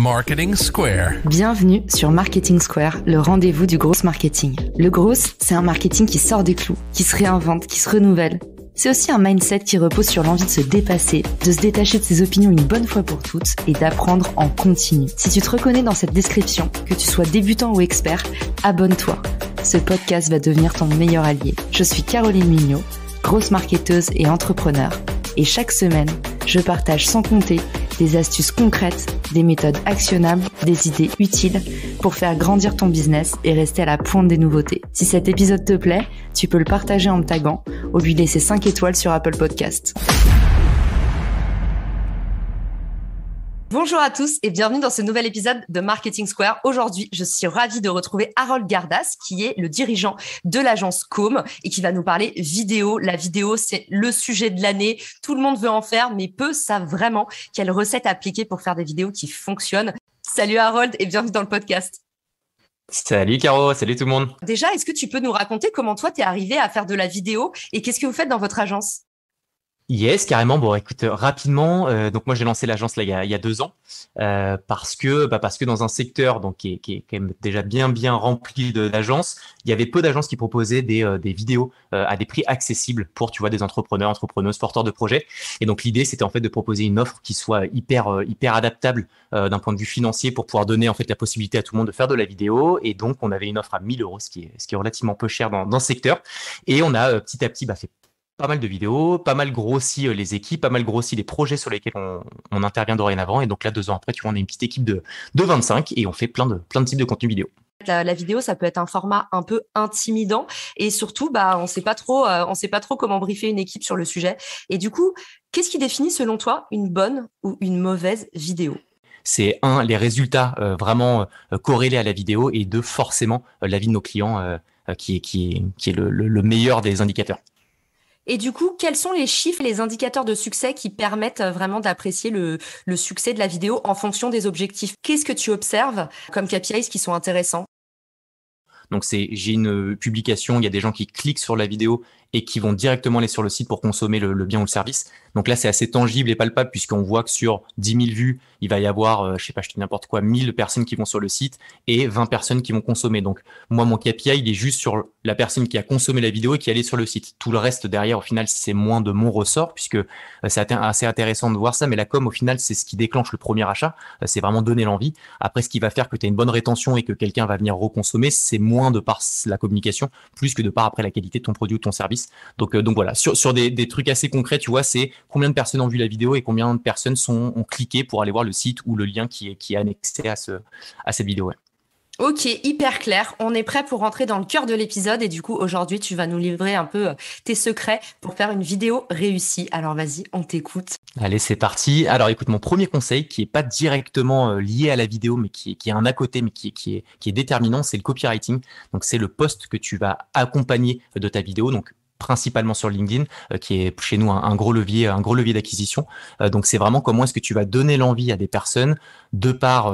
Marketing Square. Bienvenue sur Marketing Square, le rendez-vous du gros marketing. Le gros, c'est un marketing qui sort des clous, qui se réinvente, qui se renouvelle. C'est aussi un mindset qui repose sur l'envie de se dépasser, de se détacher de ses opinions une bonne fois pour toutes et d'apprendre en continu. Si tu te reconnais dans cette description, que tu sois débutant ou expert, abonne-toi. Ce podcast va devenir ton meilleur allié. Je suis Caroline Mignot, grosse marketeuse et entrepreneur. Et chaque semaine, je partage sans compter des astuces concrètes, des méthodes actionnables, des idées utiles pour faire grandir ton business et rester à la pointe des nouveautés. Si cet épisode te plaît, tu peux le partager en me taguant ou lui laisser 5 étoiles sur Apple Podcasts. Bonjour à tous et bienvenue dans ce nouvel épisode de Marketing Square. Aujourd'hui, je suis ravie de retrouver Harold Gardas, qui est le dirigeant de l'agence Com et qui va nous parler vidéo. La vidéo, c'est le sujet de l'année. Tout le monde veut en faire, mais peu savent vraiment quelle recette appliquer pour faire des vidéos qui fonctionnent. Salut Harold et bienvenue dans le podcast. Salut Caro, salut tout le monde. Déjà, est-ce que tu peux nous raconter comment toi, tu es arrivé à faire de la vidéo et qu'est-ce que vous faites dans votre agence ? Yes, carrément. Bon, écoute, rapidement, donc moi j'ai lancé l'agence là il y a 2 ans parce que dans un secteur donc qui est quand même déjà bien rempli d'agences, il y avait peu d'agences qui proposaient des vidéos à des prix accessibles pour des entrepreneurs, entrepreneuses, porteurs de projets. Et donc l'idée c'était en fait de proposer une offre qui soit hyper adaptable d'un point de vue financier pour pouvoir donner en fait la possibilité à tout le monde de faire de la vidéo. Et donc on avait une offre à 1 000 €, ce qui est relativement peu cher dans ce secteur. Et on a petit à petit fait pas mal de vidéos, pas mal grossi les équipes, pas mal grossi les projets sur lesquels on intervient dorénavant. Et donc là, 2 ans après, on a une petite équipe de 25 et on fait plein de types de contenus vidéo. La vidéo, ça peut être un format un peu intimidant et surtout, on sait pas trop comment briefer une équipe sur le sujet. Et du coup, qu'est-ce qui définit selon toi une bonne ou une mauvaise vidéo ? C'est les résultats vraiment corrélés à la vidéo et 2, forcément, l'avis de nos clients qui est le meilleur des indicateurs. Et du coup, quels sont les chiffres, les indicateurs de succès qui permettent vraiment d'apprécier le succès de la vidéo en fonction des objectifs ? Qu'est-ce que tu observes comme KPIs qui sont intéressants ? Donc j'ai une publication, il y a des gens qui cliquent sur la vidéo et qui vont directement aller sur le site pour consommer le bien ou le service. Donc là, c'est assez tangible et palpable puisqu'on voit que sur 10 000 vues, il va y avoir, je dis n'importe quoi, 1000 personnes qui vont sur le site et 20 personnes qui vont consommer. Donc moi, mon KPI, il est juste sur la personne qui a consommé la vidéo et qui est allée sur le site. Tout le reste derrière, au final, c'est moins de mon ressort puisque c'est assez intéressant de voir ça. Mais la com, au final, c'est ce qui déclenche le premier achat. C'est vraiment donner l'envie. Après, ce qui va faire que tu as une bonne rétention et que quelqu'un va venir reconsommer, c'est moins de par la communication, plus que de par après la qualité de ton produit ou de ton service. Donc voilà, sur des trucs assez concrets, tu vois, c'est combien de personnes ont vu la vidéo et combien de personnes ont cliqué pour aller voir le site ou le lien qui est annexé à cette vidéo. Ouais. Ok, hyper clair. On est prêt pour rentrer dans le cœur de l'épisode et du coup, aujourd'hui, tu vas nous livrer un peu tes secrets pour faire une vidéo réussie. Alors vas-y, on t'écoute. Allez, c'est parti. Alors écoute, mon premier conseil qui est pas directement lié à la vidéo, mais qui est un à côté, mais qui est déterminant, c'est le copywriting. Donc c'est le post que tu vas accompagner de ta vidéo. Donc principalement sur LinkedIn, qui est chez nous un gros levier d'acquisition. Donc c'est vraiment comment est-ce que tu vas donner l'envie à des personnes de par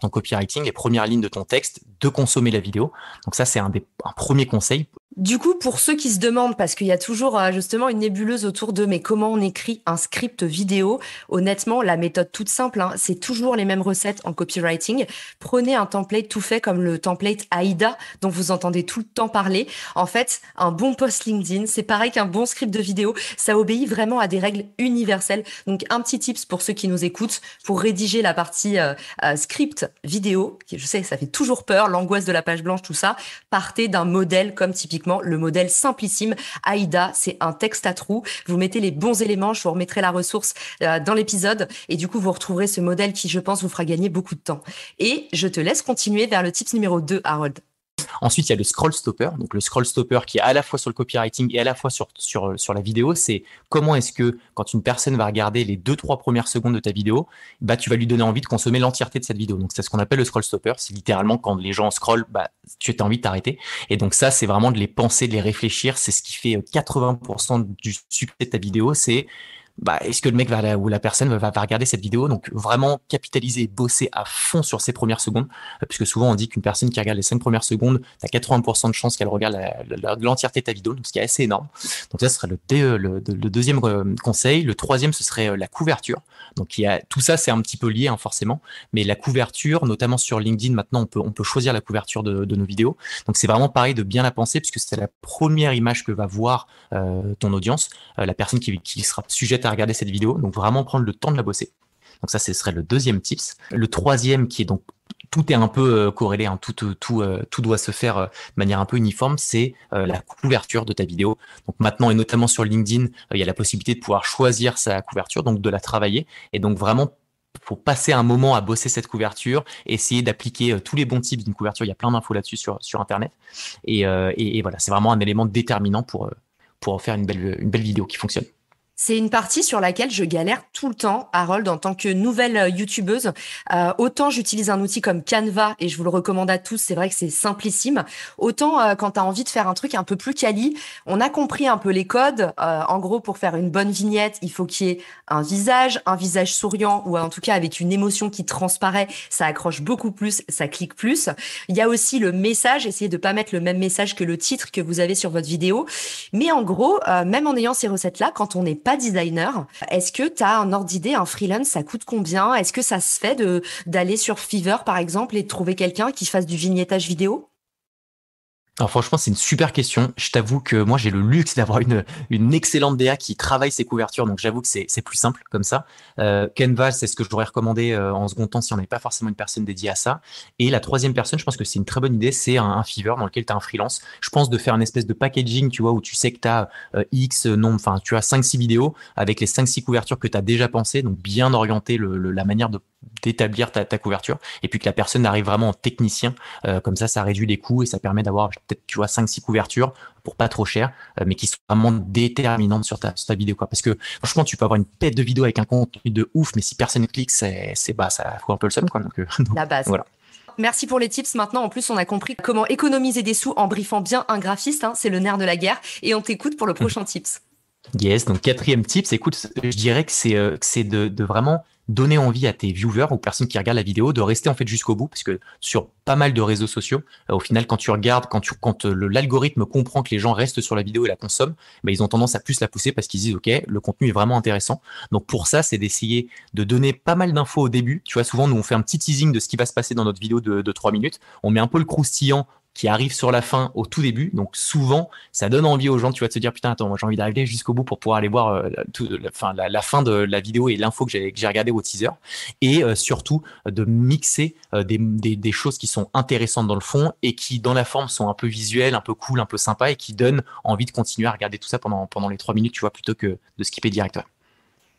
ton copywriting, les premières lignes de ton texte, de consommer la vidéo. Donc ça, c'est un premier conseil. Du coup, pour ceux qui se demandent, parce qu'il y a toujours justement une nébuleuse autour de mais comment on écrit un script vidéo, honnêtement, la méthode toute simple, c'est toujours les mêmes recettes en copywriting. Prenez un template tout fait comme le template AIDA dont vous entendez tout le temps parler. En fait, un bon post LinkedIn, c'est pareil qu'un bon script de vidéo. Ça obéit vraiment à des règles universelles. Donc, un petit tips pour ceux qui nous écoutent, pour rédiger la partie script vidéo, qui, je sais, ça fait toujours peur, l'angoisse de la page blanche, tout ça. Partez d'un modèle comme typiquement le modèle simplissime AIDA, c'est un texte à trous. Vous mettez les bons éléments, je vous remettrai la ressource dans l'épisode et du coup vous retrouverez ce modèle qui, je pense, vous fera gagner beaucoup de temps. Et je te laisse continuer vers le tips numéro 2, Harold. Ensuite, il y a le scroll stopper. Donc, le scroll stopper qui est à la fois sur le copywriting et à la fois sur la vidéo, c'est comment est-ce que quand une personne va regarder les 2-3 premières secondes de ta vidéo, tu vas lui donner envie de consommer l'entièreté de cette vidéo. Donc, c'est ce qu'on appelle le scroll stopper. C'est littéralement quand les gens scrollent, tu as envie de t'arrêter. Et donc, ça, c'est vraiment de les penser, de les réfléchir. C'est ce qui fait 80% du succès de ta vidéo. C'est est-ce que le mec ou la personne va regarder cette vidéo? Donc vraiment capitaliser et bosser à fond sur ces premières secondes, puisque souvent on dit qu'une personne qui regarde les 5 premières secondes, tu as 80% de chances qu'elle regarde l'entièreté de ta vidéo, donc ce qui est assez énorme. Donc ça ce serait le deuxième conseil. Le troisième, ce serait la couverture. Donc tout ça, c'est un petit peu lié, hein, forcément, mais la couverture, notamment sur LinkedIn, maintenant on peut choisir la couverture de nos vidéos. Donc c'est vraiment pareil de bien la penser, puisque c'est la première image que va voir ton audience, la personne qui sera sujette à regarder cette vidéo. Donc vraiment prendre le temps de la bosser. Donc ça, ce serait le deuxième tips. Le troisième, qui est donc tout est un peu corrélé, hein, tout doit se faire de manière un peu uniforme, c'est la couverture de ta vidéo. Donc maintenant, et notamment sur LinkedIn, il y a la possibilité de pouvoir choisir sa couverture, donc de la travailler. Et donc vraiment, faut passer un moment à bosser cette couverture, essayer d'appliquer tous les bons tips d'une couverture. Il y a plein d'infos là-dessus sur Internet. Et voilà, c'est vraiment un élément déterminant pour faire une belle vidéo qui fonctionne. C'est une partie sur laquelle je galère tout le temps, Harold, en tant que nouvelle youtubeuse. Autant j'utilise un outil comme Canva et je vous le recommande à tous, c'est vrai que c'est simplissime. Autant quand tu as envie de faire un truc un peu plus quali, on a compris un peu les codes. En gros, pour faire une bonne vignette, il faut qu'il y ait un visage souriant ou en tout cas avec une émotion qui transparaît. Ça accroche beaucoup plus, ça clique plus. Il y a aussi le message, essayez de pas mettre le même message que le titre que vous avez sur votre vidéo. Mais en gros, même en ayant ces recettes-là, quand on n'est pas designer, est-ce que tu as un ordre d'idée, un freelance, ça coûte combien? Est-ce que ça se fait d'aller sur Fiverr, par exemple, et de trouver quelqu'un qui fasse du vignettage vidéo? Alors franchement, c'est une super question. Je t'avoue que moi, j'ai le luxe d'avoir une excellente DA qui travaille ses couvertures, donc j'avoue que c'est plus simple comme ça. Canva, c'est ce que je pourrais recommander en second temps si on n'est pas forcément une personne dédiée à ça. Et la troisième personne, je pense que c'est une très bonne idée, c'est un Fiverr dans lequel tu as un freelance. Je pense de faire une espèce de packaging, tu vois, où tu sais que tu as X nombre, enfin, tu as 5-6 vidéos avec les 5-6 couvertures que tu as déjà pensées, donc bien orienter la manière d'établir ta couverture, et puis que la personne arrive vraiment en technicien, comme ça réduit les coûts et ça permet d'avoir peut-être, tu vois, 5-6 couvertures pour pas trop cher, mais qui sont vraiment déterminantes sur ta vidéo, quoi. Parce que franchement, tu peux avoir une tête de vidéo avec un contenu de ouf, mais si personne ne clique, ça fout un peu le seum, quoi. Donc, La base. voilà. Merci pour les tips. Maintenant, en plus, on a compris comment économiser des sous en briefant bien un graphiste, hein. C'est le nerf de la guerre. Et on t'écoute pour le prochain tips. Yes, donc quatrième tip, écoute, je dirais que c'est de vraiment donner envie à tes viewers, aux personnes qui regardent la vidéo, de rester en fait jusqu'au bout, parce que sur pas mal de réseaux sociaux, au final, quand tu regardes, quand l'algorithme comprend que les gens restent sur la vidéo et la consomment, ben, ils ont tendance à plus la pousser parce qu'ils disent, OK, le contenu est vraiment intéressant. Donc pour ça, c'est d'essayer de donner pas mal d'infos au début. Tu vois, souvent, nous, on fait un petit teasing de ce qui va se passer dans notre vidéo de 3 minutes. On met un peu le croustillant qui arrive sur la fin au tout début. Donc souvent, ça donne envie aux gens, tu vas te dire, putain, attends, moi j'ai envie d'arriver jusqu'au bout pour pouvoir aller voir la fin de la vidéo et l'info que j'ai regardé au teaser. Et surtout, de mixer des choses qui sont intéressantes dans le fond et qui, dans la forme, sont un peu visuelles, un peu cool, un peu sympa et qui donnent envie de continuer à regarder tout ça pendant les 3 minutes, tu vois, plutôt que de skipper direct.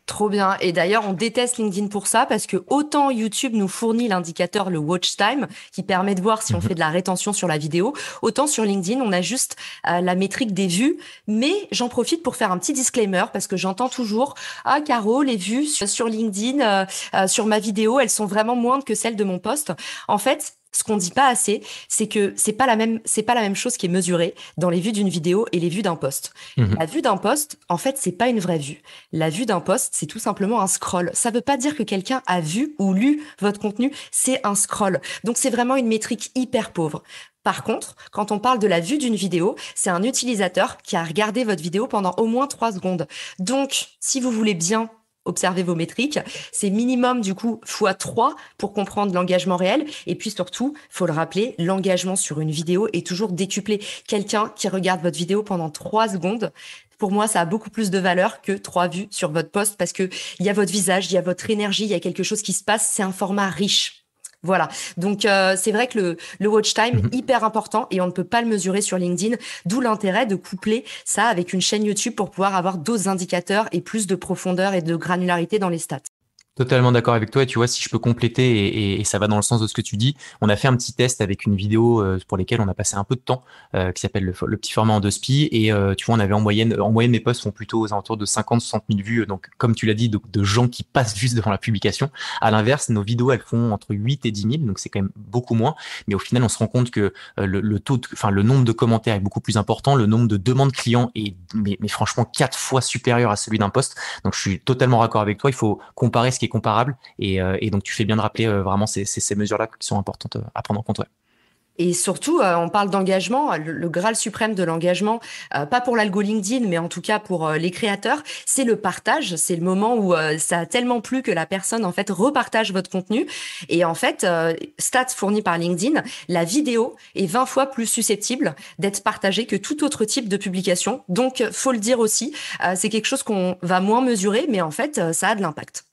Trop bien. Et d'ailleurs, on déteste LinkedIn pour ça parce que autant YouTube nous fournit l'indicateur, le watch time, qui permet de voir si on fait de la rétention sur la vidéo, autant sur LinkedIn, on a juste la métrique des vues. Mais j'en profite pour faire un petit disclaimer parce que j'entends toujours, ah, Caro, les vues sur LinkedIn, sur ma vidéo, elles sont vraiment moindres que celles de mon post. En fait, ce qu'on dit pas assez, c'est que c'est pas la même chose qui est mesurée dans les vues d'une vidéo et les vues d'un post. La vue d'un post, en fait, c'est pas une vraie vue. La vue d'un post, c'est tout simplement un scroll. Ça veut pas dire que quelqu'un a vu ou lu votre contenu, c'est un scroll. Donc c'est vraiment une métrique hyper pauvre. Par contre, quand on parle de la vue d'une vidéo, c'est un utilisateur qui a regardé votre vidéo pendant au moins 3 secondes. Donc, si vous voulez bien observez vos métriques. C'est minimum, du coup, x3 pour comprendre l'engagement réel. Et puis surtout, faut le rappeler, l'engagement sur une vidéo est toujours décuplé. Quelqu'un qui regarde votre vidéo pendant 3 secondes, pour moi, ça a beaucoup plus de valeur que 3 vues sur votre post parce que il y a votre visage, il y a votre énergie, il y a quelque chose qui se passe. C'est un format riche. Voilà. Donc, c'est vrai que le watch time, hyper important et on ne peut pas le mesurer sur LinkedIn, d'où l'intérêt de coupler ça avec une chaîne YouTube pour pouvoir avoir d'autres indicateurs et plus de profondeur et de granularité dans les stats. Totalement d'accord avec toi. Et tu vois, si je peux compléter, et ça va dans le sens de ce que tu dis, on a fait un petit test avec une vidéo pour lesquelles on a passé un peu de temps, qui s'appelle le petit format en deux spi. Et tu vois, on avait en moyenne, mes posts font plutôt aux alentours de 50-60 000 vues. Donc, comme tu l'as dit, de gens qui passent juste devant la publication. À l'inverse, nos vidéos, elles font entre 8 et 10 000. Donc, c'est quand même beaucoup moins. Mais au final, on se rend compte que le taux, enfin, le nombre de commentaires est beaucoup plus important. Le nombre de demandes clients est, mais franchement, 4 fois supérieur à celui d'un post. Donc, je suis totalement d'accord avec toi. Il faut comparer ce qui est comparable. Et donc, tu fais bien de rappeler vraiment ces mesures-là qui sont importantes à prendre en compte. Ouais. Et surtout, on parle d'engagement, le graal suprême de l'engagement, pas pour l'algo LinkedIn, mais en tout cas pour les créateurs, c'est le partage. C'est le moment où ça a tellement plu que la personne, en fait, repartage votre contenu. Et en fait, stats fournis par LinkedIn, la vidéo est 20 fois plus susceptible d'être partagée que tout autre type de publication. Donc, faut le dire aussi, c'est quelque chose qu'on va moins mesurer, mais en fait, ça a de l'impact.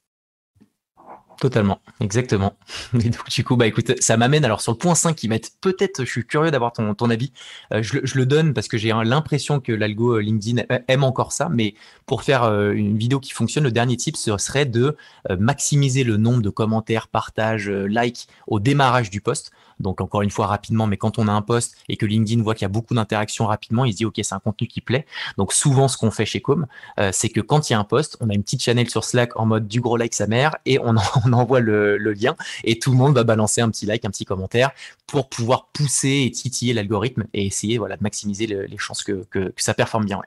Totalement, exactement. Et donc, du coup, bah écoute, ça m'amène alors sur le point 5 qui va être peut-être, je suis curieux d'avoir ton avis. Je le donne parce que j'ai l'impression que l'algo LinkedIn aime encore ça, mais pour faire une vidéo qui fonctionne, le dernier tip ce serait de maximiser le nombre de commentaires, partages, likes au démarrage du post. Donc encore une fois rapidement, mais quand on a un post et que LinkedIn voit qu'il y a beaucoup d'interactions rapidement, il se dit ok, c'est un contenu qui plaît. Donc souvent ce qu'on fait chez Com, c'est que quand il y a un post, on a une petite channel sur Slack en mode du gros like sa mère et on envoie le lien et tout le monde va balancer un petit like, un petit commentaire pour pouvoir pousser et titiller l'algorithme et essayer voilà, de maximiser les chances que ça performe bien. Ouais.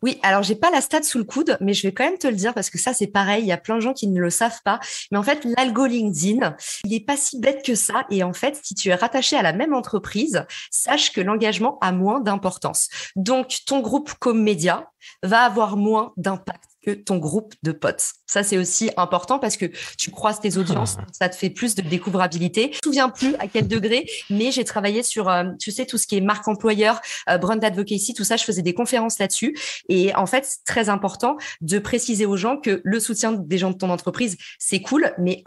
Oui, alors j'ai pas la stat sous le coude, mais je vais quand même te le dire parce que ça c'est pareil, il y a plein de gens qui ne le savent pas. Mais en fait, l'algo LinkedIn, il est pas si bête que ça. Et en fait, si tu es rattaché à la même entreprise, sache que l'engagement a moins d'importance. Donc, ton groupe comme média va avoir moins d'impact que ton groupe de potes. Ça, c'est aussi important parce que tu croises tes audiences, ça te fait plus de découvrabilité. Je me souviens plus à quel degré, mais j'ai travaillé sur, tu sais, tout ce qui est marque employeur, brand advocacy, tout ça, je faisais des conférences là-dessus. Et en fait, c'est très important de préciser aux gens que le soutien des gens de ton entreprise, c'est cool, mais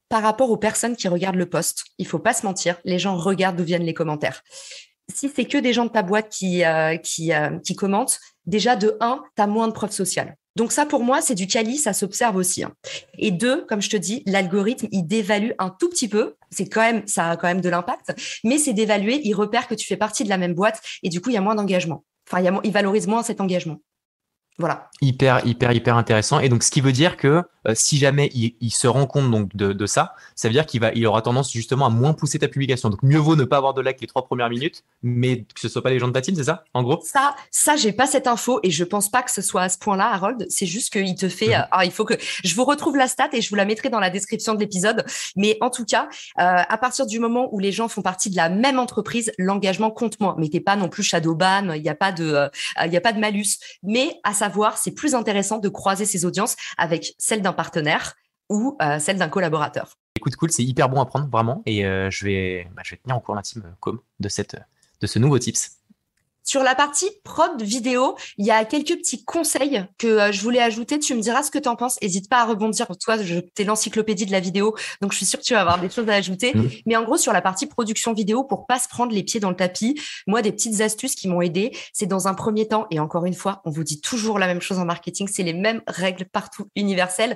par rapport aux personnes qui regardent le post, il faut pas se mentir, les gens regardent d'où viennent les commentaires. Si c'est que des gens de ta boîte qui commentent, déjà tu as moins de preuves sociales. Donc ça, pour moi, c'est du quali, ça s'observe aussi. Et 2, comme je te dis, l'algorithme, il dévalue un tout petit peu. Ça a quand même de l'impact, mais c'est d'évaluer, il repère que tu fais partie de la même boîte et du coup, il y a moins d'engagement. Enfin, il valorise moins cet engagement. Voilà. Hyper intéressant. Et donc, ce qui veut dire que si jamais il se rend compte donc de ça, ça veut dire il aura tendance justement à moins pousser ta publication. Donc, mieux vaut ne pas avoir de like les 3 premières minutes, mais que ce soit pas les gens de ta team, c'est ça, en gros? Ça, j'ai pas cette info et je pense pas que ce soit à ce point-là, Harold. C'est juste qu'il te fait. Il faut que je vous retrouve la stat et je vous la mettrai dans la description de l'épisode. Mais en tout cas, à partir du moment où les gens font partie de la même entreprise, l'engagement compte moins. Mais t'es pas non plus shadowban. Il y a pas de malus. Mais à savoir, c'est plus intéressant de croiser ses audiences avec celle d'un partenaire ou celle d'un collaborateur. Écoute, cool, c'est hyper bon à prendre, vraiment. Et je vais tenir au courant la team Com de ce nouveau tips. Sur la partie prod vidéo, il y a quelques petits conseils que je voulais ajouter. Tu me diras ce que tu en penses. N'hésite pas à rebondir. Toi, t'es l'encyclopédie de la vidéo, donc je suis sûre que tu vas avoir des choses à ajouter. Mais en gros, sur la partie production vidéo, pour pas se prendre les pieds dans le tapis, moi, des petites astuces qui m'ont aidé, c'est dans un premier temps, et encore une fois, on vous dit toujours la même chose en marketing, c'est les mêmes règles partout, universelles.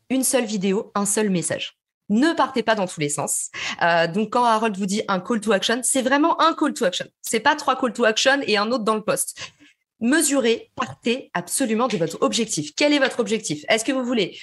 Une seule vidéo, un seul message. Ne partez pas dans tous les sens. Donc, quand Harold vous dit un call to action, c'est vraiment un call to action. C'est pas 3 call to action et un autre dans le post. Mesurez, partez absolument de votre objectif. Quel est votre objectif? Est-ce que vous voulez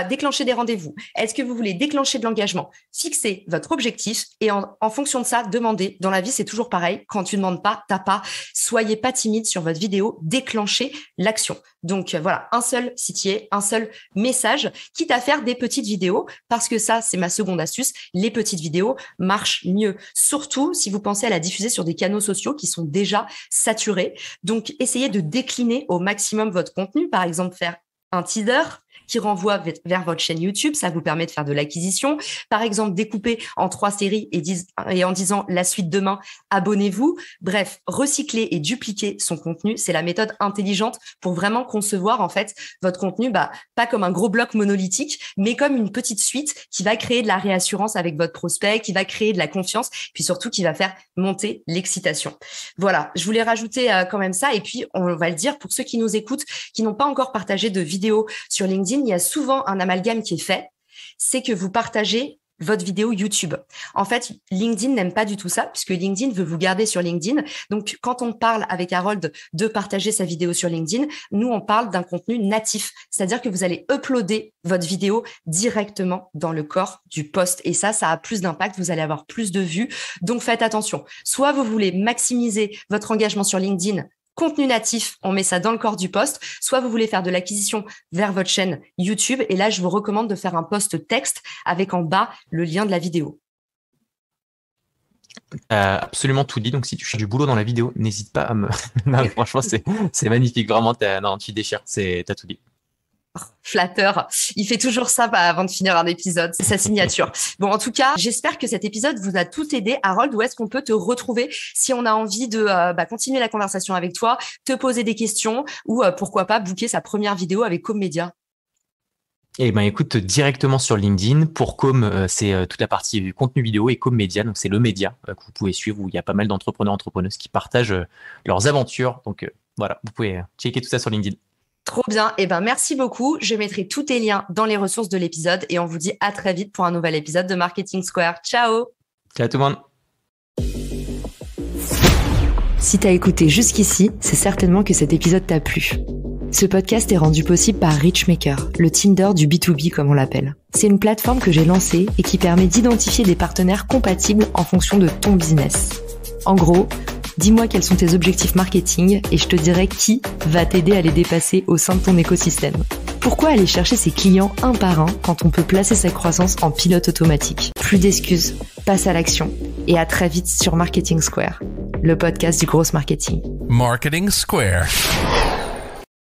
déclencher des rendez-vous? Est-ce que vous voulez déclencher de l'engagement? Fixez votre objectif et en fonction de ça, demandez. Dans la vie, c'est toujours pareil. Quand tu ne demandes pas, t'as pas. Soyez pas timide sur votre vidéo. Déclenchez l'action. Donc voilà, un seul sitier, un seul message, quitte à faire des petites vidéos, parce que ça, c'est ma seconde astuce. Les petites vidéos marchent mieux. Surtout si vous pensez à la diffuser sur des canaux sociaux qui sont déjà saturés. Donc, essayez de décliner au maximum votre contenu. Par exemple, faire un teaser qui renvoie vers votre chaîne YouTube. Ça vous permet de faire de l'acquisition. Par exemple, découper en 3 séries et en disant la suite demain, abonnez-vous. Bref, recycler et dupliquer son contenu, c'est la méthode intelligente pour vraiment concevoir en fait votre contenu, pas comme un gros bloc monolithique, mais comme une petite suite qui va créer de la réassurance avec votre prospect, qui va créer de la confiance, puis surtout qui va faire monter l'excitation. Voilà, je voulais rajouter quand même ça. Et puis, on va le dire pour ceux qui nous écoutent, qui n'ont pas encore partagé de vidéos sur LinkedIn, il y a souvent un amalgame qui est fait. c'est que vous partagez votre vidéo YouTube. En fait, LinkedIn n'aime pas du tout ça, puisque LinkedIn veut vous garder sur LinkedIn. Donc, quand on parle avec Harold de partager sa vidéo sur LinkedIn, nous, on parle d'un contenu natif. C'est-à-dire que vous allez uploader votre vidéo directement dans le corps du post. Et ça a plus d'impact. Vous allez avoir plus de vues. Donc, faites attention. Soit vous voulez maximiser votre engagement sur LinkedIn, contenu natif, on met ça dans le corps du post. Soit vous voulez faire de l'acquisition vers votre chaîne YouTube. Et là, je vous recommande de faire un post texte avec en bas le lien de la vidéo. Absolument tout dit. Donc, si tu cherches du boulot dans la vidéo, n'hésite pas à me... Non, franchement, c'est magnifique. Vraiment, tu déchires. T'as tout dit. Flatteur. Il fait toujours ça avant de finir un épisode. C'est sa signature. Bon, en tout cas, j'espère que cet épisode vous a tout aidé. Harold, où est-ce qu'on peut te retrouver si on a envie de continuer la conversation avec toi, te poser des questions ou pourquoi pas booker sa première vidéo avec Com Media? Eh ben, écoute, directement sur LinkedIn. Pour Com, c'est toute la partie contenu vidéo et Com Media. Donc, c'est le média que vous pouvez suivre où il y a pas mal d'entrepreneurs, entrepreneuses qui partagent leurs aventures. Donc, voilà, vous pouvez checker tout ça sur LinkedIn. Trop bien. Eh ben, merci beaucoup. Je mettrai tous tes liens dans les ressources de l'épisode et on vous dit à très vite pour un nouvel épisode de Marketing Square. Ciao. Ciao tout le monde. Si t'as écouté jusqu'ici, c'est certainement que cet épisode t'a plu. Ce podcast est rendu possible par Richmaker, le Tinder du B2B comme on l'appelle. C'est une plateforme que j'ai lancée et qui permet d'identifier des partenaires compatibles en fonction de ton business. En gros, dis-moi quels sont tes objectifs marketing et je te dirai qui va t'aider à les dépasser au sein de ton écosystème. Pourquoi aller chercher ses clients un par un quand on peut placer sa croissance en pilote automatique? Plus d'excuses, passe à l'action et à très vite sur Marketing Square, le podcast du gros marketing. Marketing Square.